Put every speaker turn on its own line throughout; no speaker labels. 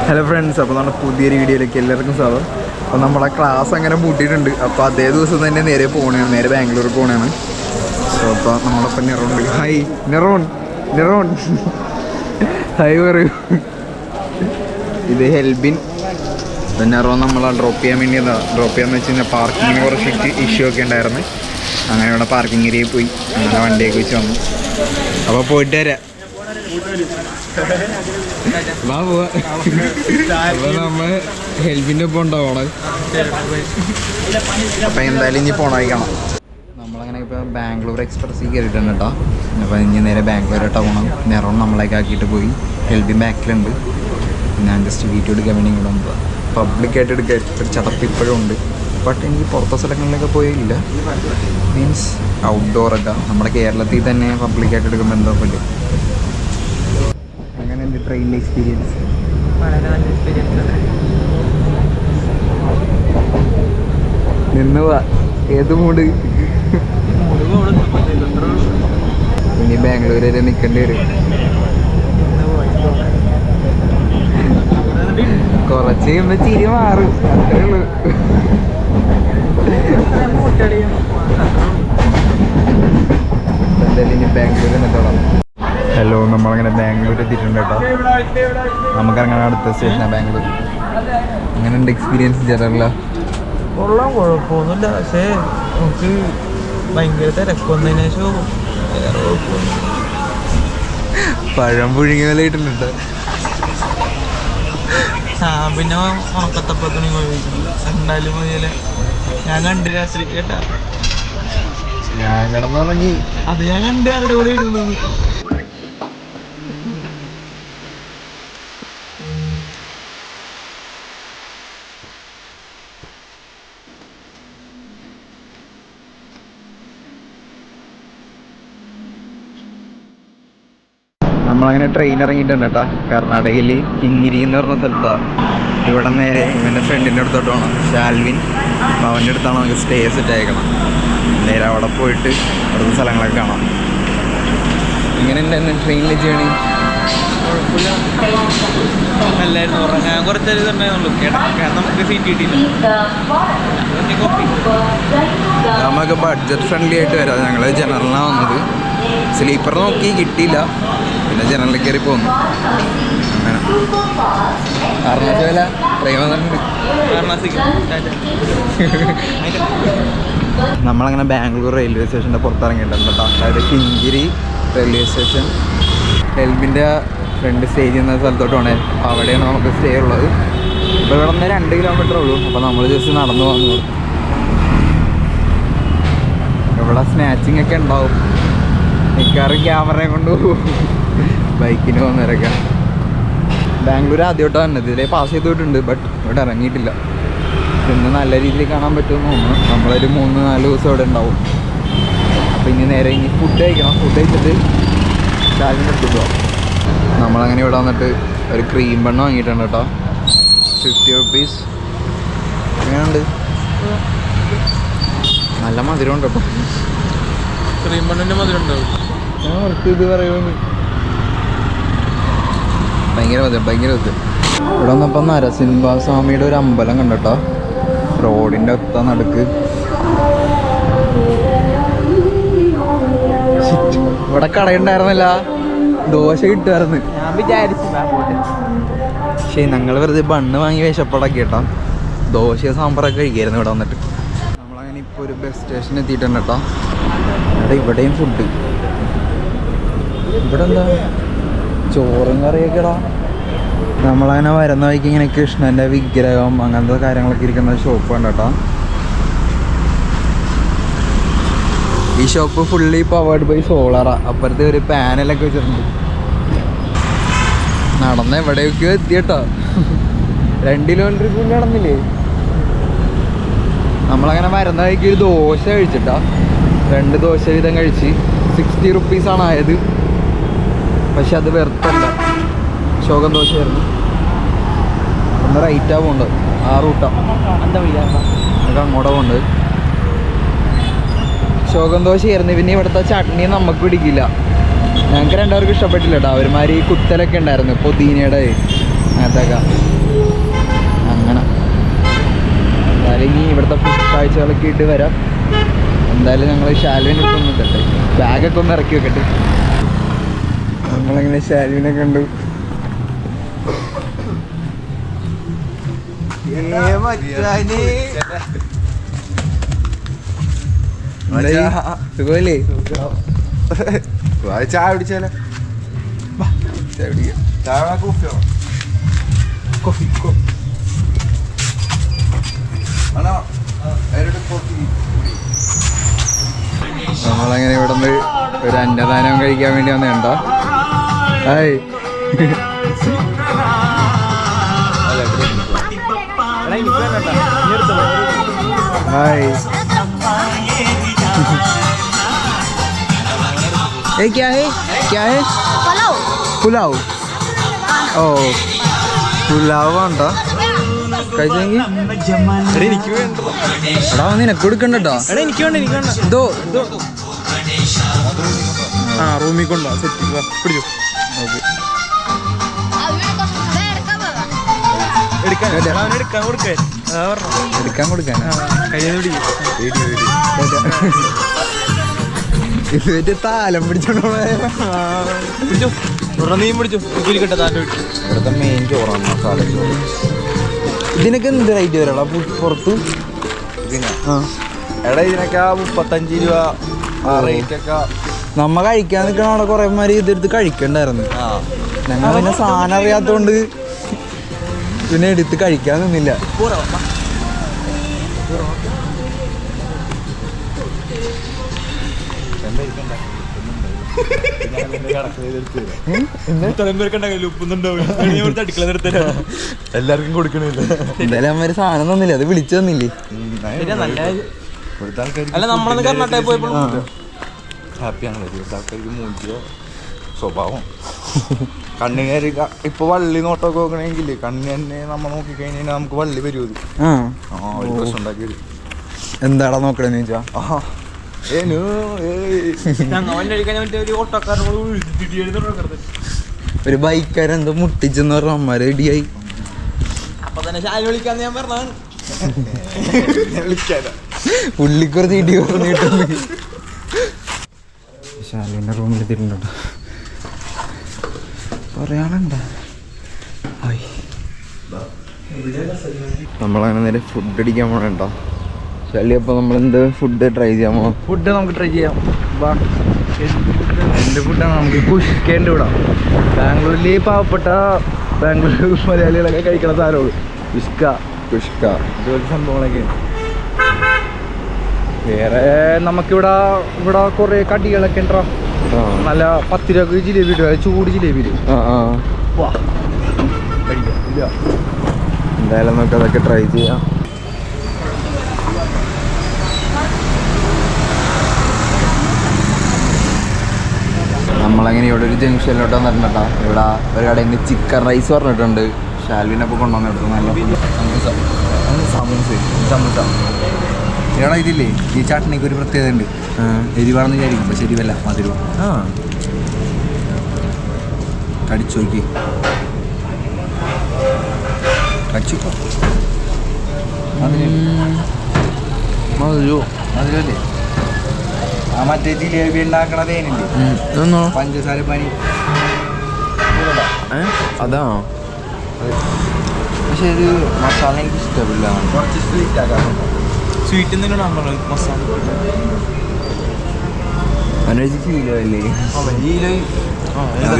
Hello friends, അപ്പോൾ നമ്മുടെ പുതിയൊരു വീഡിയോയിലേക്ക് എല്ലാവർക്കും സ്വാഗതം. അപ്പോൾ നമ്മളെ ക്ലാസ് അങ്ങനെ പൂട്ടിയിട്ടുണ്ട്. അപ്പോൾ അതേ ദിവസം തന്നെ നേരെ ബാംഗ്ലൂർ പോകണമാണ്. സോ അപ്പോൾ നമ്മളപ്പോൾ നിറോണ്ട് ഹായ് നിറോൺ ഹായ് പറയൂ. ഇത് ഹെൽബിൻ നിറോൺ നമ്മളെ ഡ്രോപ്പ് ചെയ്യാൻ ചെയ്യാന്ന് വെച്ച് കഴിഞ്ഞാൽ പാർക്കിങ്ങിന് കുറച്ച് ഇഷ്യൂ ഒക്കെ ഉണ്ടായിരുന്നു. അങ്ങനെ ഇവിടെ പാർക്കിംഗ് ഏരിയയിൽ പോയി അങ്ങനെ വണ്ടിയൊക്കെ വെച്ച് വന്നു. അപ്പോൾ പോയിട്ട് വരാം. അപ്പൊ നമ്മ ഹെൽപ്പിന്റെ ഒപ്പം ഉണ്ടാവണം. അപ്പൊ എന്തായാലും ഇനി പോണായിക്കണം. നമ്മളങ്ങനെ ഇപ്പൊ ബാംഗ്ലൂർ എക്സ്പ്രസ് കയറിയിട്ടുണ്ട് കേട്ടോ. അപ്പൊ ഇനി നേരെ ബാംഗ്ലൂരായിട്ട് പോകണം. നിറം നമ്മളേക്ക് ആക്കിയിട്ട് പോയി. ഹെൽബിൻ ബാക്കിലുണ്ട്. ഞാൻ ജസ്റ്റ് വീഡിയോ എടുക്കാൻ വേണ്ടി ഇങ്ങോട്ട് വന്നതാണ്. പബ്ലിക്കായിട്ട് എടുക്കാൻ ഒരു ചടപ്പ് ഇപ്പോഴും ഉണ്ട്. ബട്ട് എനിക്ക് പുറത്തെ സ്ഥലങ്ങളിലൊക്കെ പോയില്ല. മീൻസ് ഔട്ട്ഡോറൊക്കെ നമ്മുടെ കേരളത്തിൽ തന്നെ പബ്ലിക്കായിട്ട് എടുക്കുമ്പോൾ എന്തോ പറ്റും. അങ്ങനെ എൻ്റെ ട്രെയിനിലെ എക്സ്പീരിയൻസ്
വളരെ നല്ല എക്സ്പീരിയൻസ് ആണ്.
നിന്ന് ഏത് മൂഡ് ഇനി ബാംഗ്ലൂർ വരെ നിൽക്കേണ്ടി വരും. കുറച്ച് കഴിയുമ്പോൾ ചിരി മാറും, അത്രേ ഉള്ളൂ. എന്തായാലും ഇനി ബാംഗ്ലൂർ എന്നിട്ടോളാം. ഹലോ, നമ്മളങ്ങനെ ബാംഗ്ലൂർ എത്തിയിട്ടുണ്ട് കേട്ടോ. നമുക്കങ്ങനെ അടുത്ത സ്റ്റേഷനാണ് ബാംഗ്ലൂർ. അങ്ങനെയുണ്ട് എക്സ്പീരിയൻസ് ജനറല
കൊള്ളാം, കുഴപ്പമൊന്നുമില്ല. പക്ഷേ നമുക്ക് ഭയങ്കര തിരക്കൊന്നതിന് ശേഷം വേറെ കുഴപ്പമൊന്നും.
പഴം പുഴുങ്ങിയ പോലെ ഇട്ടിട്ടുണ്ട്.
പിന്നെ ഉണക്കത്തപ്പത്തിന് ഉപയോഗിക്കുന്നത് എന്തായാലും മതിയല്ലേ. ഞാൻ കണ്ട് രാത്രി കേട്ടാ,
ഞാൻ കിടന്നുറങ്ങി.
അത് ഞാൻ കണ്ട് അടിപൊളി ഇടുന്നത്.
നമ്മളങ്ങനെ ട്രെയിൻ ഇറങ്ങിയിട്ടുണ്ട് കേട്ടോ. കർണാടകയിൽ കിങ്ങിരി എന്ന് പറഞ്ഞ സ്ഥലത്താണ്. ഇവിടെ നേരെ ഇവൻ്റെ ഫ്രണ്ടിൻ്റെ അടുത്തോട്ട് പോകണം, ഷാൽവിൻ. അപ്പോൾ അവൻ്റെ അടുത്താണ് നമുക്ക് സ്റ്റേ സെറ്റ് അയക്കണം. നേരെ അവിടെ പോയിട്ട് അടുത്ത സ്ഥലങ്ങളൊക്കെ കാണാം. ഇങ്ങനെ ഉണ്ടായിരുന്നു ട്രെയിനിലെ ജേണി.
കുഴപ്പമില്ല, നല്ലായിരുന്നു. ഉറങ്ങാൻ കുറച്ചൊരു ഇതുണ്ടായിരുന്നുള്ളൂ. കിടക്കാൻ നമുക്ക് സീറ്റ് കിട്ടിയില്ല.
നമുക്ക് ബഡ്ജറ്റ് ഫ്രണ്ട്ലി ആയിട്ട് വരാം. ഞങ്ങൾ ജനറലാണ് വന്നത്. സ്ലീപ്പർ നോക്കി കിട്ടിയില്ല, പിന്നെ ജനറലിൽ കയറി പോന്നു. അങ്ങനെ ട്രെയിൻ വന്നിട്ടുണ്ട്. നമ്മളങ്ങനെ ബാംഗ്ലൂർ റെയിൽവേ സ്റ്റേഷൻ്റെ പുറത്തിറങ്ങിയിട്ടുണ്ട് കേട്ടോ. അതായത് കിങ്കിരി റെയിൽവേ സ്റ്റേഷൻ. ഹെൽബിൻ്റെ ഫ്രണ്ട് സ്റ്റേ ചെയ്യുന്ന സ്ഥലത്തോട്ട് പോകണേ. അപ്പോൾ അവിടെയാണ് നമുക്ക് സ്റ്റേ ഉള്ളത്. ഇപ്പോൾ ഇവിടെ നിന്ന് 2 കിലോമീറ്റർ ഉള്ളൂ. അപ്പോൾ നമ്മൾ ജസ്റ്റ് നടന്നു വന്നു. ഇവിടെ സ്നാച്ചിങ് ഒക്കെ ഉണ്ടാവും. മിക്കവാറും ക്യാമറയെ കൊണ്ട് പോകും ബൈക്കിന് പോകുന്നവരൊക്കെ. ബാംഗ്ലൂർ ആദ്യമായിട്ടാണ് വന്നത്. ഇതിലേ പാസ് ചെയ്തിട്ടുണ്ട്, ബട്ട് ഇവിടെ ഇറങ്ങിയിട്ടില്ല. ഇന്ന് നല്ല രീതിയിൽ കാണാൻ പറ്റുമെന്ന് തോന്നുന്നു. നമ്മളൊരു 3-4 ദിവസം ഇവിടെ ഉണ്ടാവും. അപ്പോൾ ഇനി നേരെ ഫുഡ് കഴിക്കണം. ഫുഡ് കഴിച്ചിട്ട് ചാലിൻ്റെ അടുത്ത് പോകാം. നമ്മളങ്ങനെ ഇവിടെ വന്നിട്ട് ഒരു ക്രീം ബണ്ണ് വാങ്ങിയിട്ടുണ്ട് കേട്ടോ. 50 റുപ്പീസ്. എങ്ങനെയുണ്ട്? നല്ല മധുരം ഉണ്ട് കേട്ടോ.
ക്രീം ബണ്ണിൻ്റെ മധുരം ഉണ്ടാവും.
ഞാൻ ഓർക്ക് ഇത് പറയുമെന്ന്. ഭയങ്കര മധുരം. ഇവിടെ വന്നപ്പോൾ നരസിംഹസ്വാമിയുടെ ഒരു അമ്പലം കണ്ടോ. റോഡിൻ്റെ ഒത്ത നടുക്ക്. ഇവിടെ കടയുണ്ടായിരുന്നില്ല, ദോശ കിട്ടുമായിരുന്നു.
ഞാൻ വിചാരിച്ചു
പക്ഷേ ഞങ്ങൾ വെറുതെ ബണ്ണ് വാങ്ങി വിശപ്പടക്കി കേട്ടോ. ദോശ സാമ്പാറൊക്കെ കഴിക്കായിരുന്നു ഇവിടെ വന്നിട്ട്. നമ്മളങ്ങനെ ഇപ്പോൾ ഒരു ബസ് സ്റ്റേഷൻ എത്തിയിട്ടുണ്ട് കേട്ടോ. ഇവിടെയും ഫുഡ്. ഇവിടെ എന്താ ചോറും കറിയൊക്കെ ഇടാം. നമ്മളങ്ങനെ വരുന്ന വഴിക്ക് ഇങ്ങനെ കൃഷ്ണൻ്റെ വിഗ്രഹം അങ്ങനത്തെ കാര്യങ്ങളൊക്കെ ഇരിക്കുന്ന ഷോപ്പ് ഉണ്ട് കേട്ടോ. ഈ ഷോപ്പ് ഫുള്ളി പവേർഡ് ബൈ സോളാറാണ്. അപ്പുറത്ത് ഒരു പാനലൊക്കെ വെച്ചിട്ടുണ്ട്. നടന്ന് എവിടെയൊക്കെയോ എത്തി കേട്ടോ. 2 കിലോമീറ്റർ കൂടി നടന്നില്ലേ. നമ്മളങ്ങനെ വരുന്ന വഴിക്ക് ഒരു ദോശ കഴിച്ചിട്ടാ. 2 ദോശ വീതം കഴിച്ച് 60 റുപ്പീസാണ് ആയത്. പക്ഷെ അത് വെറുത്തല്ല. ശോകം ദോശയായിരുന്നു. ഒന്ന് റൈറ്റാണ് പോകേണ്ടത്. ആ റൂട്ടാണ് നമുക്ക് അങ്ങോട്ടാണ് പോകേണ്ടത്. ശോകം ദോശയായിരുന്നു. പിന്നെ ഇവിടുത്തെ ചട്നി നമുക്ക് പിടിക്കില്ല. ഞങ്ങൾക്ക് 2 പേർക്കും ഇഷ്ടപ്പെട്ടില്ല കേട്ടോ. അവരുമാതിരി കുത്തലൊക്കെ ഉണ്ടായിരുന്നു. പുതിനയുടെ അങ്ങനത്തെയൊക്കെ അങ്ങനെ. എന്തായാലും ഇനി ഇവിടുത്തെ ഫുഡ് കാഴ്ചകളൊക്കെ ഇട്ട് വരാം. എന്തായാലും ഞങ്ങൾ ഷാലുവിനെ എടുത്തൊന്നും ഇട്ടട്ടെ, ബാഗൊക്കെ ഒന്ന് ഇറക്കി വെക്കട്ടെ. നമ്മളങ്ങനെ ഷാലുവിനെ കണ്ടു. സുഖമല്ലേ?
ചായ കുടിച്ചാലോ? ചായ കുടിക്കാം. ചായ കോഫിയോ? കോഫി
നമ്മളങ്ങനെ ഇവിടെ നിന്ന് ഒരു അന്നദാനം കഴിക്കാൻ വേണ്ടി വന്നേണ്ട. Hi hi. क्या है पुलाव? ഓ പുലാവ് ഉണ്ടോ? കഴിച്ചെങ്കിൽ എടാ നിനക്ക് കൊടുക്കണ്ടോ?
എനിക്ക് വേണ്ട
ഇതോ
റൂമിൽ കൊണ്ടോ സെറ്റ് പിടിച്ചു എടുക്കാൻ കൊടുക്കാൻ
ഇത് താലം പിടിച്ചോണ്ടോ?
നീ പിടിച്ചു കിട്ടെ താൻ്റെ വിട്ടു.
ഇവിടുത്തെ മെയിൻ ചോറാണ് മസാല ചോറ്.
ഇതിനൊക്കെ എന്ത് റേറ്റ് വരാ പുറത്ത്?
ഇതിനാ എടാ ഇതിനൊക്കെ 35 രൂപ ആ റേറ്റൊക്കെ.
നമ്മ കഴിക്കാൻ നിൽക്കണ അവിടെ കുറെ മാതിരി ഇതെടുത്ത് കഴിക്കണ്ടായിരുന്നു. ഞങ്ങൾ പിന്നെ സാധനം അറിയാത്തോണ്ട് പിന്നെ എടുത്ത് കഴിക്കാൻ നിന്നില്ല.
എല്ലാവർക്കും കൊടുക്കണില്ല.
എന്തായാലും അമ്മ സാധനം തന്നില്ല, അത് വിളിച്ചു തന്നില്ലേ?
അല്ല നമ്മളന്ന് കർണാടകയിൽ പോയപ്പോൾ
ഹാപ്പിയാണ്. ആൾക്കാർക്ക് മൂഞ്ചിയ സ്വഭാവം. കണ്ണുകാരി ഇപ്പൊ വള്ളി നോട്ടൊക്കെ നോക്കണമെങ്കിൽ കണ്ണു തന്നെ നമ്മ നോക്കിക്കഴിഞ്ഞാൽ നമുക്ക് വള്ളി വരൂ. ഒരു പ്രശ്നം ഉണ്ടാക്കി.
എന്താടാ നോക്കണെന്ന് ചോദിച്ചാ ഒരു ബൈക്കാരെന്തോ മുട്ടിച്ചെന്ന് പറഞ്ഞ അമ്മമാര് റെഡിയായി.
അപ്പൊ തന്നെ ശാല വിളിക്കാന്ന് ഞാൻ പറഞ്ഞാണ്.
പുള്ളിക്കൊരു ചീട്ടി പറഞ്ഞിട്ടുണ്ട്. ശാലുവിന്റെ റൂമിൽ എത്തിയിട്ടുണ്ടോ? പറയാനുണ്ടോ? നമ്മളങ്ങനെ നേരെ ഫുഡ് അടിക്കാൻ പോണോ? ശാലി, അപ്പോൾ നമ്മളെന്ത് ഫുഡ് ട്രൈ ചെയ്യാമോ?
ഫുഡ് നമുക്ക് ട്രൈ ചെയ്യാം. എന്ത് ഫുഡാണ്? നമുക്ക് കുഷ്കേൻ്റെ ഇവിടെ ബാംഗ്ലൂരിൽ പാവപ്പെട്ട ബാംഗ്ലൂർ മലയാളികളൊക്കെ കഴിക്കണ സാധനമാണ് കുഷ്ക ഇതുപോലത്തെ സംഭവങ്ങളൊക്കെ. വേറെ നമുക്കിവിടെ കുറേ കടികളൊക്കെ ഉണ്ടോ. നല്ല 10 രൂപ ജിലേബി ഇടുക, ചൂട് ജിലേബി കഴിക്കാം. ഇല്ല
എന്തായാലും നമുക്ക് അതൊക്കെ ട്രൈ ചെയ്യാം. നമ്മളങ്ങനെ ഇവിടെ ഒരു ജംഗ്ഷനിലോട്ട് വന്നിട്ടുണ്ടാ. ഇവിടെ ഒരു കടയിൽ നിന്ന് ചിക്കൻ റൈസ് പറഞ്ഞിട്ടുണ്ട്. ഷാൽവിനപ്പോൾ കൊണ്ടുവന്ന് എടുത്തു. നല്ല
സമൂസ എടാ ഇതില്ലേ, ഈ ചട്നിക്ക് ഒരു പ്രത്യേകത ഉണ്ട്. എരിവാണെന്ന് വിചാരിക്കും, പക്ഷെ എരിവല്ല, മധുരം. കടിച്ചു നോക്കി, കടിച്ചു മധുരല്ലേ? ആ മറ്റേ ജിലേബി ഉണ്ടാക്കണ തേനില്ലേ, പഞ്ചസാര പനി
അതാണോ? പക്ഷെ ഇത് മസാല എനിക്ക് ഇഷ്ടമില്ല.
കുറച്ച് സ്വീറ്റ് ആക്കാം.
സ്വീറ്റ് എന്തെങ്കിലും മസാല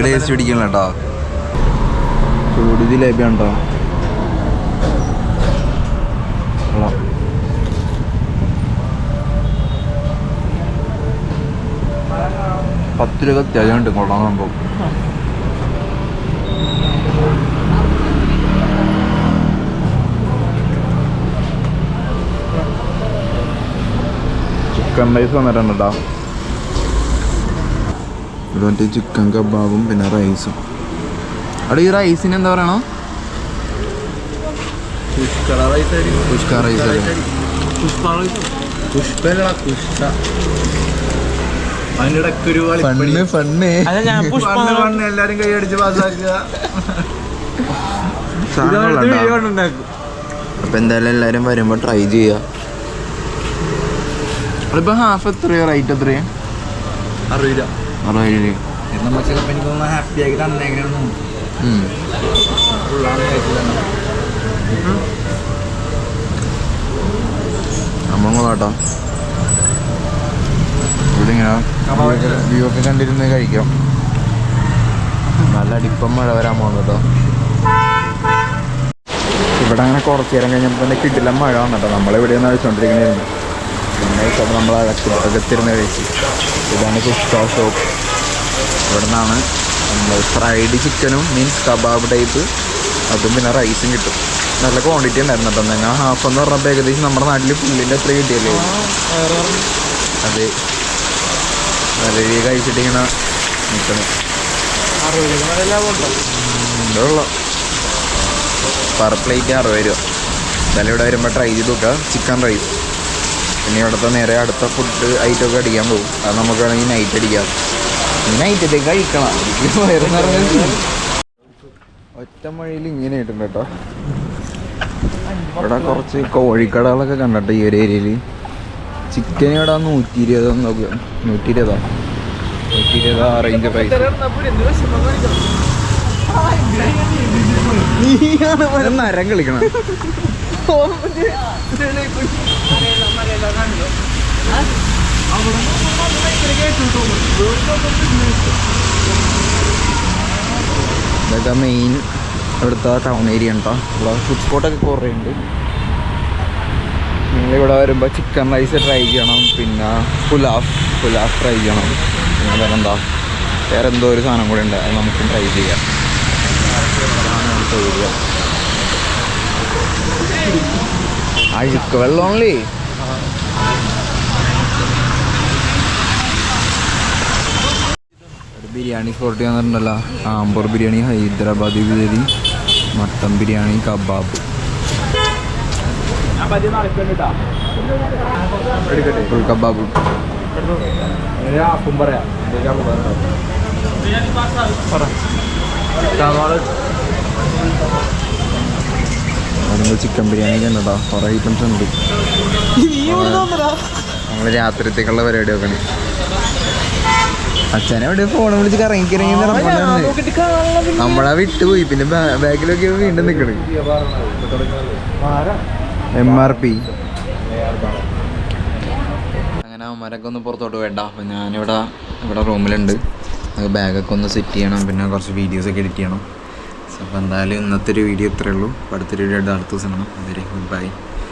ടേസ്റ്റ് പിടിക്കണം കേട്ടോ. ചൂട് ജിലേബി ഉണ്ടോ? കൊള്ളാം. ₹10 അത്യാവശ്യം ഉണ്ട്. കൊള്ളാൻ സംഭവം. ചിക്കൻ റൈസ് വന്നിട്ടുണ്ട് കേട്ടോ. ഇവിടെ മറ്റേ ചിക്കൻ കബാബും പിന്നെ റൈസും. അവിടെ ഈ റൈസിന് എന്താ പറയണോ? കുഷ്ക റൈസ്.
അതിനിടയ്ക്കൊരു
ഫണ്ണ്
അല്ല ഞാൻ
എല്ലാരും കൈയടിച്ച് പാസ്സാക്കുക.
അപ്പൊ എന്തായാലും എല്ലാരും വരുമ്പോ ട്രൈ ചെയ്യാ. അതിപ്പോ ഹാഫ് എത്രയോ റേറ്റ് എത്രയാ?
60 രൂപ.
60 രൂപ.
നമ്മൾ ചിലപ്പോൾ എനിക്കൊന്ന് ഹാപ്പി ആക്കി തന്നെങ്ങനെയാണ് ഫുള്ളാണ് കഴിച്ചില്ല.
കേട്ടോ ഇവിടെ ഇങ്ങനെ വ്യൂ ഒക്കെ കണ്ടിരുന്ന് കഴിക്കാം. നല്ല അടിപ്പം മഴ വരാൻ പോകുന്നു കേട്ടോ. ഇവിടെ അങ്ങനെ കുറച്ച് നേരം കഴിഞ്ഞപ്പോൾ തന്നെ കിട്ടില്ല മഴ വന്നിട്ടോ. നമ്മളിവിടെയൊന്നും കഴിച്ചുകൊണ്ടിരിക്കണായിരുന്നു. പിന്നെ കഴിച്ചപ്പോൾ നമ്മൾ അകത്തിരുന്ന് കഴിച്ചു. ഇതാണ് കുഷ്ക ഷോപ്പ്. ഇവിടെ നിന്നാണ് നമ്മൾ ഫ്രൈഡ് ചിക്കനും മീൻസ് കബാബ് ടൈപ്പ് അതും പിന്നെ റൈസും കിട്ടും. നല്ല ക്വാണ്ടിറ്റി ഉണ്ടായിരുന്നു കേട്ടോ. ഞങ്ങൾ ഹാഫ് എന്ന് പറഞ്ഞപ്പോൾ ഏകദേശം നമ്മുടെ നാട്ടിൽ പുള്ളിൻ്റെ അത്ര കിട്ടിയല്ലേ. അതെ നല്ല രീതിയിൽ കഴിച്ചിട്ടിങ്ങനെ നിൽക്കണം. ഉള്ള പെർ പ്ലേറ്റ് 60 രൂപ. എന്തായാലും ഇവിടെ വരുമ്പോൾ ട്രൈ ചെയ്ത് നോക്കുക ചിക്കൻ റൈസ്. പിന്നെ ഇവിടുത്തെ നേരെ അടുത്ത ഫുഡ് ഐറ്റമൊക്കെ അടിക്കാൻ പോകും. അത് നമുക്ക് വേണമെങ്കിൽ നൈറ്റ് അടിക്കാം. നൈറ്റത്തേക്ക് കഴിക്കണം. ഒറ്റ മഴയിൽ ഇങ്ങനെ ഇട്ടുണ്ട് കേട്ടോ. ഇവിടെ കുറച്ച് കോഴിക്കടകളൊക്കെ കണ്ടിട്ട് ഈ ഒരു ഏരിയയിൽ. ചിക്കൻ ഇവിടെ 120 നോക്കുക. 120 റേഞ്ച് പ്രൈസ്. നരം കളിക്കണം. ഇതൊക്കെ മെയിൻ ഇവിടുത്തെ ടൗൺ ഏരിയ ഉണ്ടോ. ഇവിടെ ഫുഡ് സ്പോട്ടൊക്കെ കുറേ ഉണ്ട്. നിങ്ങളിവിടെ വരുമ്പോൾ ചിക്കൻ റൈസ് ട്രൈ ചെയ്യണം. പിന്നെ പുലാഫ് ട്രൈ ചെയ്യണം. പിന്നെ വേറെന്താ വേറെ എന്തോ ഒരു സാധനം കൂടെ ഉണ്ട്. അത് നമുക്കും ട്രൈ ചെയ്യാം. അഴുക്ക് വെള്ളമല്ലേ. ഒരു ബിരിയാണി സ്പോട്ട് വന്നിട്ടുണ്ടല്ലോ. Ambur biryani, Hyderabadi biryani, mutton biryani, kebab. Full kebab. Chicken biryani കണ്ടോ. കുറേ ഐറ്റംസ് ഉണ്ട്. നമ്മൾ രാത്രിത്തേക്കുള്ള പരിപാടി നോക്കണേ. അച്ഛനെ എവിടെ ഫോൺ വിളിച്ച് കറങ്ങിക്കിറങ്ങി നമ്മളാ വിട്ടുപോയി. പിന്നെ ബാഗിലൊക്കെ വീണ്ടും നിൽക്കണേ. MRP അങ്ങനെ അവന്മാരൊക്കെ ഒന്ന് പുറത്തോട്ട് വേണ്ട. അപ്പം ഞാനിവിടെ റൂമിലുണ്ട്. ബാഗൊക്കെ ഒന്ന് സെറ്റ് ചെയ്യണം. പിന്നെ കുറച്ച് വീഡിയോസൊക്കെ എഡിറ്റ് ചെയ്യണം. അപ്പോൾ എന്തായാലും ഇന്നത്തെ ഒരു വീഡിയോ ഇത്രയേ ഉള്ളൂ. അടുത്തൊരു വീഡിയോ അടുത്ത ദിവസം കാണാം. അതുവരെ ഗുഡ് ബൈ.